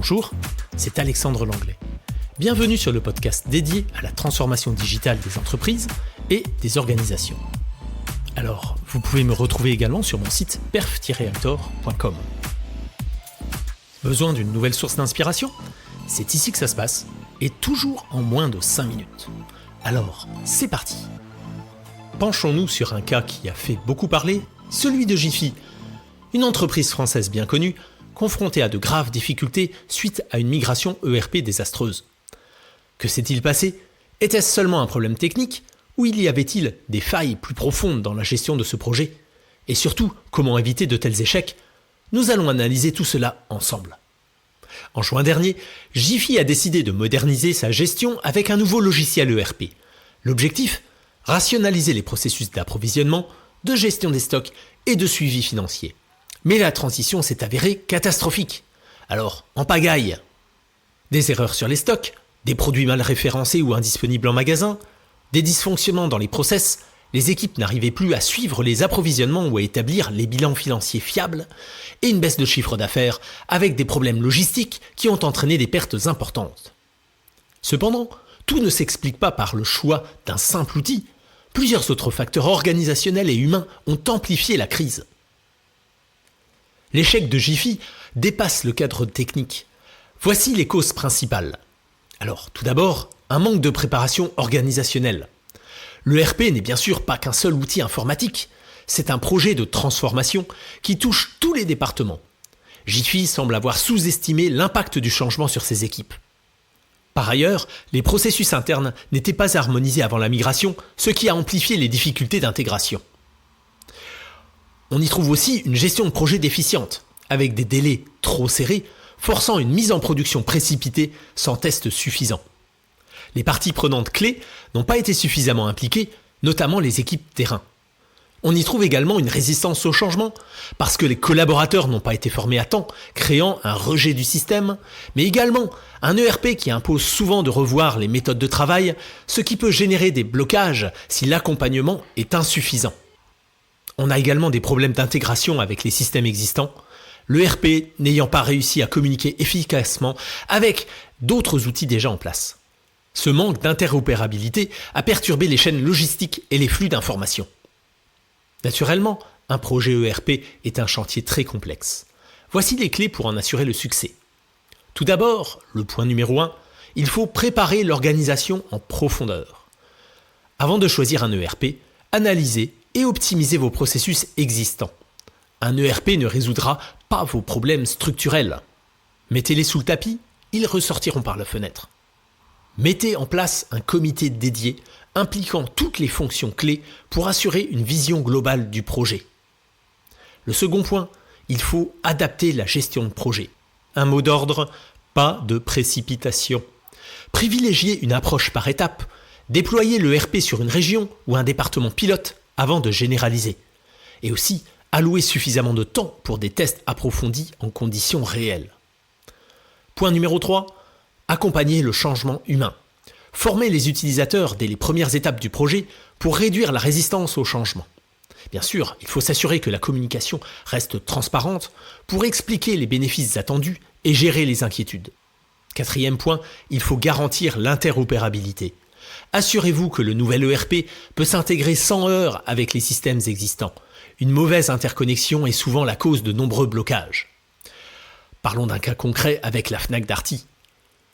Bonjour, c'est Alexandre Langlais. Bienvenue sur le podcast dédié à la transformation digitale des entreprises et des organisations. Alors, vous pouvez me retrouver également sur mon site perf-actor.com. Besoin d'une nouvelle source d'inspiration ? C'est ici que ça se passe, et toujours en moins de 5 minutes. Alors, c'est parti. Penchons-nous sur un cas qui a fait beaucoup parler, celui de Jiffy, une entreprise française bien connue, confrontée à de graves difficultés suite à une migration ERP désastreuse. Que s'est-il passé ? Était-ce seulement un problème technique ou y avait-il des failles plus profondes dans la gestion de ce projet ? Et surtout, comment éviter de tels échecs ? Nous allons analyser tout cela ensemble. En juin dernier, Jiffy a décidé de moderniser sa gestion avec un nouveau logiciel ERP. L'objectif ? Rationaliser les processus d'approvisionnement, de gestion des stocks et de suivi financier. Mais la transition s'est avérée catastrophique. Alors, en pagaille. Des erreurs sur les stocks, des produits mal référencés ou indisponibles en magasin, des dysfonctionnements dans les process, les équipes n'arrivaient plus à suivre les approvisionnements ou à établir les bilans financiers fiables, et une baisse de chiffre d'affaires avec des problèmes logistiques qui ont entraîné des pertes importantes. Cependant, tout ne s'explique pas par le choix d'un simple outil. Plusieurs autres facteurs organisationnels et humains ont amplifié la crise. L'échec de Jiffy dépasse le cadre technique. Voici les causes principales. Alors, tout d'abord, un manque de préparation organisationnelle. L'ERP n'est bien sûr pas qu'un seul outil informatique. C'est un projet de transformation qui touche tous les départements. Jiffy semble avoir sous-estimé l'impact du changement sur ses équipes. Par ailleurs, les processus internes n'étaient pas harmonisés avant la migration, ce qui a amplifié les difficultés d'intégration. On y trouve aussi une gestion de projet déficiente, avec des délais trop serrés, forçant une mise en production précipitée sans test suffisant. Les parties prenantes clés n'ont pas été suffisamment impliquées, notamment les équipes terrain. On y trouve également une résistance au changement, parce que les collaborateurs n'ont pas été formés à temps, créant un rejet du système, mais également un ERP qui impose souvent de revoir les méthodes de travail, ce qui peut générer des blocages si l'accompagnement est insuffisant. On a également des problèmes d'intégration avec les systèmes existants, l'ERP n'ayant pas réussi à communiquer efficacement avec d'autres outils déjà en place. Ce manque d'interopérabilité a perturbé les chaînes logistiques et les flux d'informations. Naturellement, un projet ERP est un chantier très complexe. Voici les clés pour en assurer le succès. Tout d'abord, le point numéro 1, il faut préparer l'organisation en profondeur. Avant de choisir un ERP, analysez et optimisez vos processus existants. Un ERP ne résoudra pas vos problèmes structurels. Mettez-les sous le tapis, ils ressortiront par la fenêtre. Mettez en place un comité dédié impliquant toutes les fonctions clés pour assurer une vision globale du projet. Le second point, il faut adapter la gestion de projet. Un mot d'ordre, pas de précipitation. Privilégiez une approche par étapes. Déployez l'ERP sur une région ou un département pilote avant de généraliser. Et aussi, allouer suffisamment de temps pour des tests approfondis en conditions réelles. Point numéro 3, accompagner le changement humain. Formez les utilisateurs dès les premières étapes du projet pour réduire la résistance au changement. Bien sûr, il faut s'assurer que la communication reste transparente pour expliquer les bénéfices attendus et gérer les inquiétudes. Quatrième point, il faut garantir l'interopérabilité. Assurez-vous que le nouvel ERP peut s'intégrer sans heurts avec les systèmes existants. Une mauvaise interconnexion est souvent la cause de nombreux blocages. Parlons d'un cas concret avec la Fnac Darty.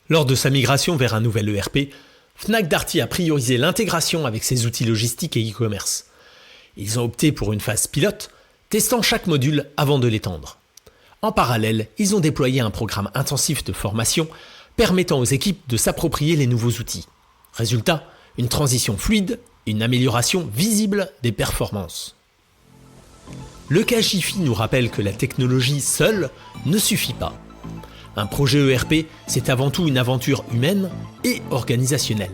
Lors de sa migration vers un nouvel ERP, Fnac Darty a priorisé l'intégration avec ses outils logistiques et e-commerce. Ils ont opté pour une phase pilote, testant chaque module avant de l'étendre. En parallèle, ils ont déployé un programme intensif de formation permettant aux équipes de s'approprier les nouveaux outils. Résultat, une transition fluide, une amélioration visible des performances. Le cas Jiffy nous rappelle que la technologie seule ne suffit pas. Un projet ERP, c'est avant tout une aventure humaine et organisationnelle.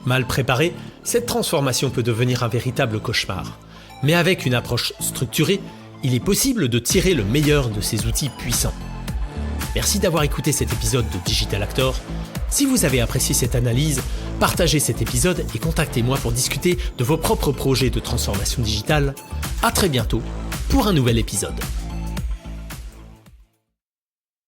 Mal préparée, cette transformation peut devenir un véritable cauchemar. Mais avec une approche structurée, il est possible de tirer le meilleur de ces outils puissants. Merci d'avoir écouté cet épisode de Digital Actor. Si vous avez apprécié cette analyse, partagez cet épisode et contactez-moi pour discuter de vos propres projets de transformation digitale. À très bientôt pour un nouvel épisode.